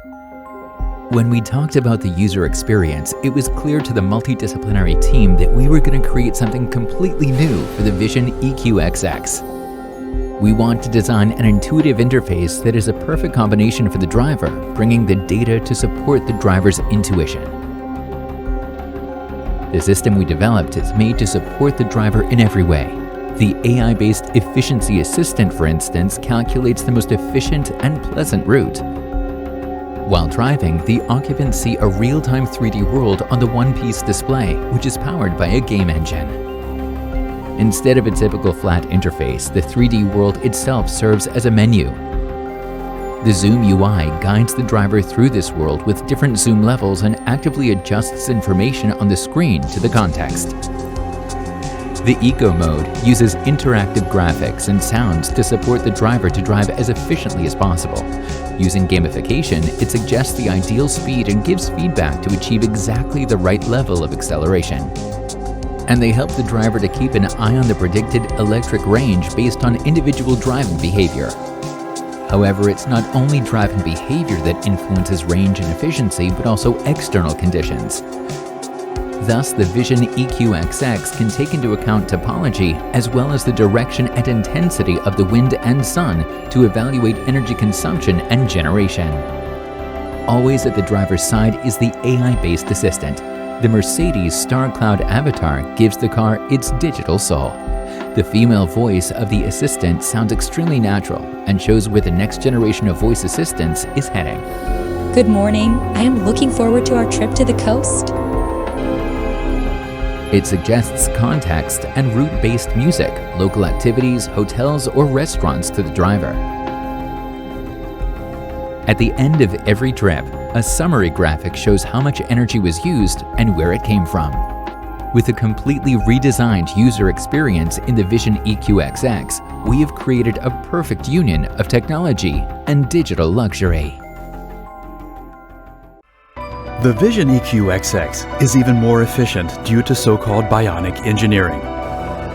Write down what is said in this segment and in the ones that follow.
When we talked about the user experience, it was clear to the multidisciplinary team that we were going to create something completely new for the Vision EQXX. We want to design an intuitive interface that is a perfect combination for the driver, bringing the data to support the driver's intuition. The system we developed is made to support the driver in every way. The AI-based efficiency assistant, for instance, calculates the most efficient and pleasant route. While driving, the occupants see a real-time 3D world on the one-piece display, which is powered by a game engine. Instead of a typical flat interface, the 3D world itself serves as a menu. The Zoom UI guides the driver through this world with different zoom levels and actively adjusts information on the screen to the context. The Eco mode uses interactive graphics and sounds to support the driver to drive as efficiently as possible. Using gamification, it suggests the ideal speed and gives feedback to achieve exactly the right level of acceleration. And they help the driver to keep an eye on the predicted electric range based on individual driving behavior. However, it's not only driving behavior that influences range and efficiency, but also external conditions. Thus, the Vision EQXX can take into account topology as well as the direction and intensity of the wind and sun to evaluate energy consumption and generation. Always at the driver's side is the AI-based assistant. The Mercedes Star Cloud avatar gives the car its digital soul. The female voice of the assistant sounds extremely natural and shows where the next generation of voice assistants is heading. Good morning. I am looking forward to our trip to the coast. It suggests context and route-based music, local activities, hotels, or restaurants to the driver. At the end of every trip, a summary graphic shows how much energy was used and where it came from. With a completely redesigned user experience in the Vision EQXX, we have created a perfect union of technology and digital luxury. The Vision EQXX is even more efficient due to so-called bionic engineering.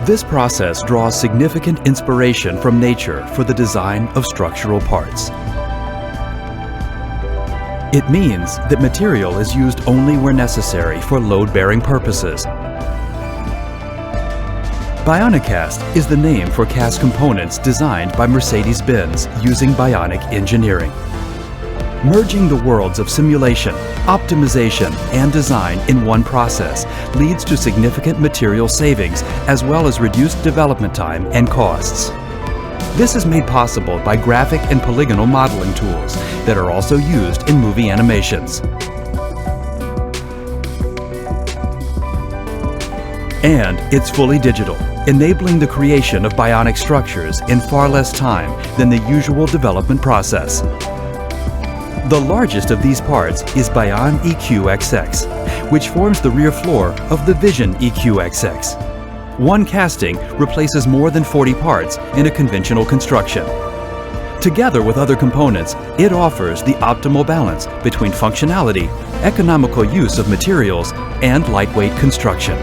This process draws significant inspiration from nature for the design of structural parts. It means that material is used only where necessary for load-bearing purposes. BioniCast is the name for cast components designed by Mercedes-Benz using bionic engineering. Merging the worlds of simulation, optimization, and design in one process leads to significant material savings as well as reduced development time and costs. This is made possible by graphic and polygonal modeling tools that are also used in movie animations. And it's fully digital, enabling the creation of bionic structures in far less time than the usual development process. The largest of these parts is Bion EQXX, which forms the rear floor of the Vision EQXX. One casting replaces more than 40 parts in a conventional construction. Together with other components, it offers the optimal balance between functionality, economical use of materials, and lightweight construction.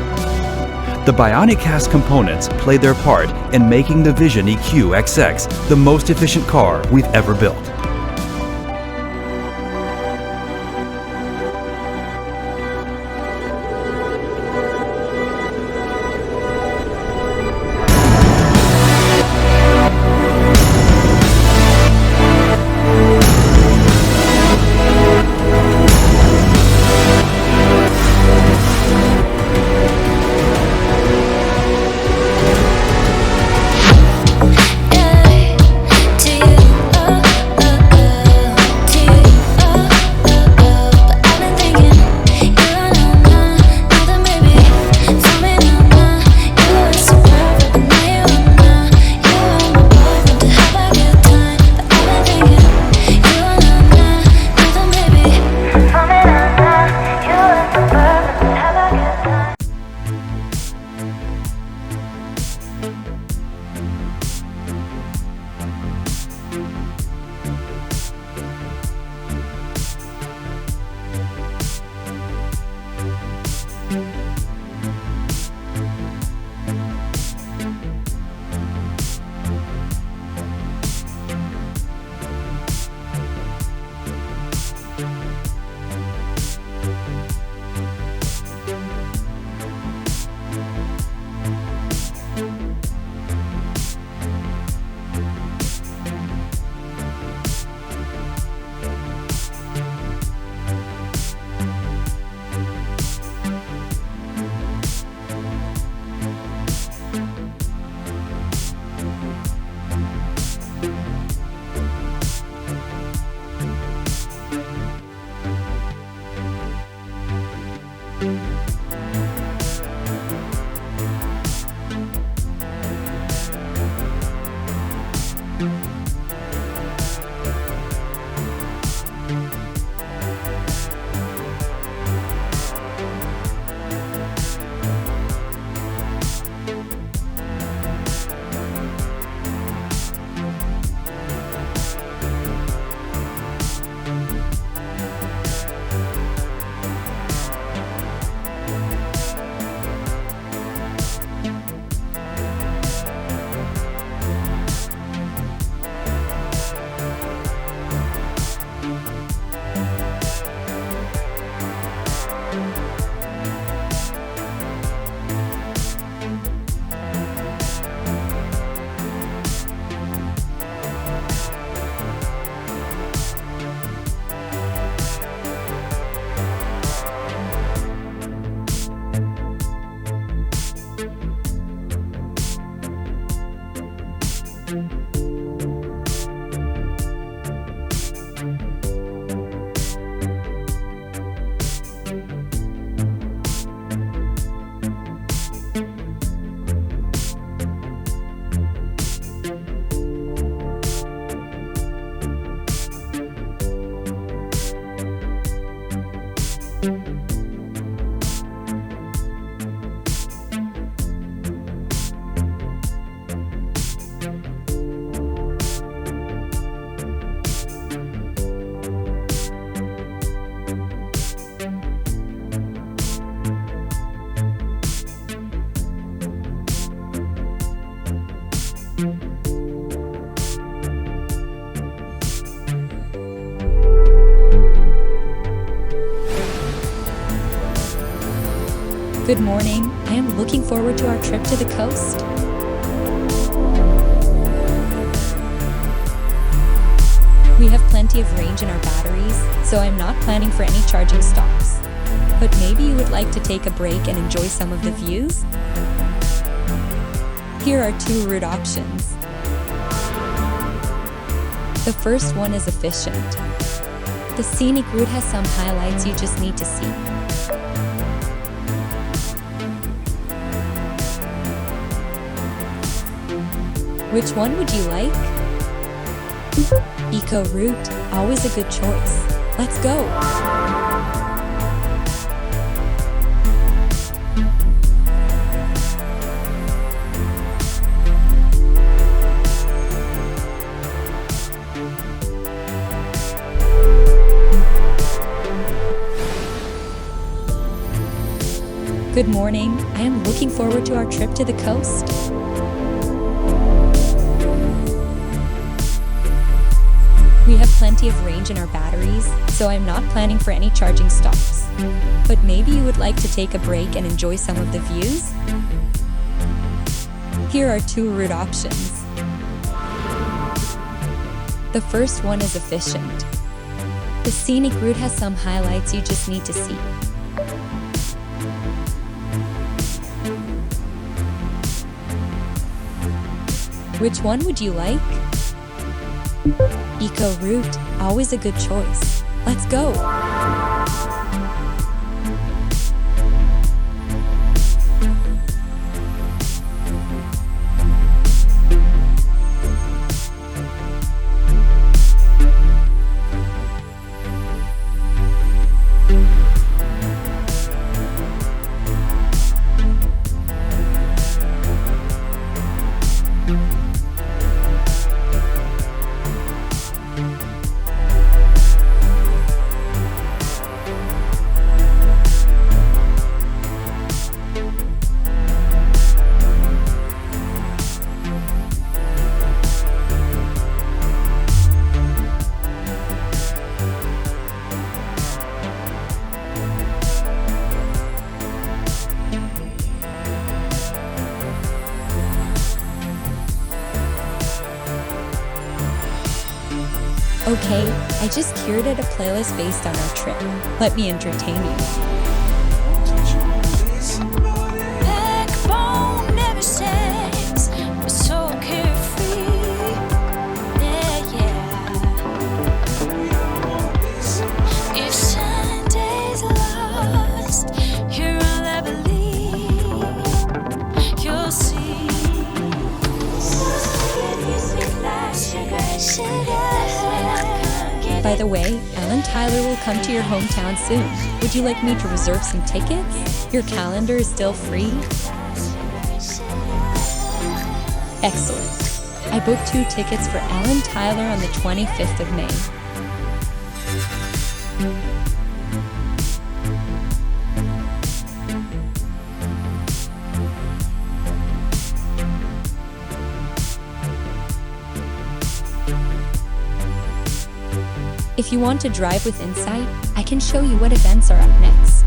The bionic cast components play their part in making the Vision EQXX the most efficient car we've ever built. Good morning. I am looking forward to our trip to the coast. We have plenty of range in our batteries, so I'm not planning for any charging stops. But maybe you would like to take a break and enjoy some of the views? Here are 2 route options. The first one is efficient. The scenic route has some highlights you just need to see. Which one would you like? Eco route, always a good choice. Let's go! Good morning. I am looking forward to our trip to the coast. We have plenty of range in our batteries, so I'm not planning for any charging stops. But maybe you would like to take a break and enjoy some of the views? Here are 2 route options. The first one is efficient. The scenic route has some highlights you just need to see. Which one would you like? Eco route, always a good choice. Let's go! Okay, I just curated a playlist based on our trip. Let me entertain you. Backbone never shakes, we're so carefree. Yeah. If Sunday's lost, you're all I believe. You'll see. Music lasts. By the way, Alan Tyler will come to your hometown soon. Would you like me to reserve some tickets? Your calendar is still free? Excellent. I booked 2 tickets for Alan Tyler on the 25th of May. If you want to drive with insight, I can show you what events are up next.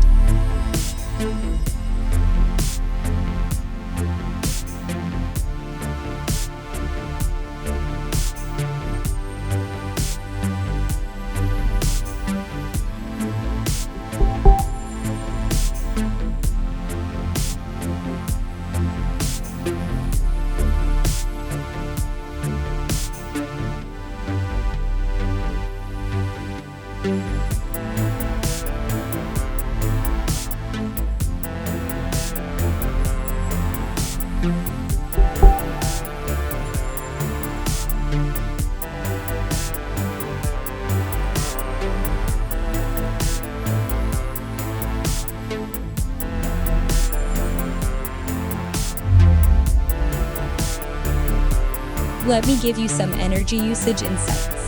Let me give you some energy usage insights.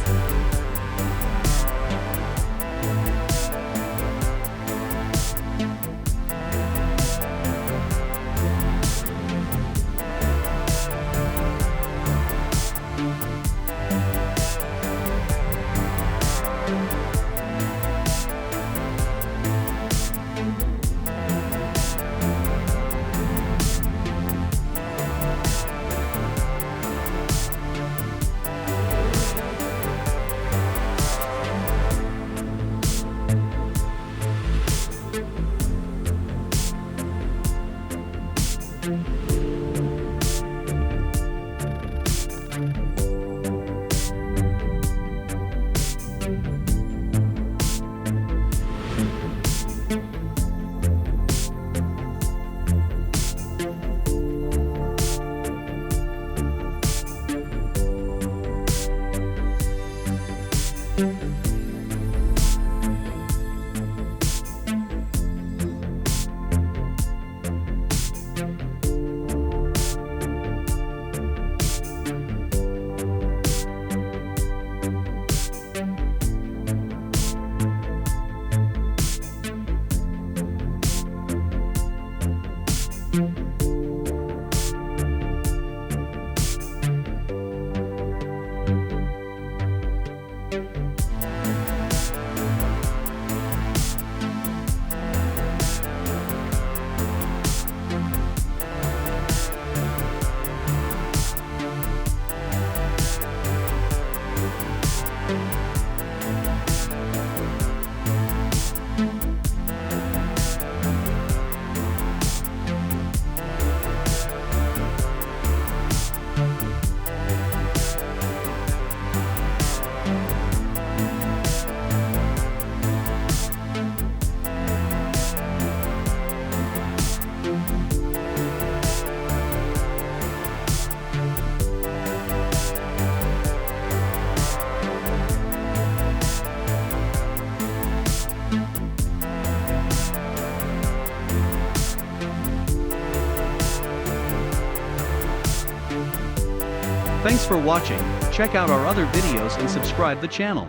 Thanks for watching. Check out our other videos and subscribe the channel.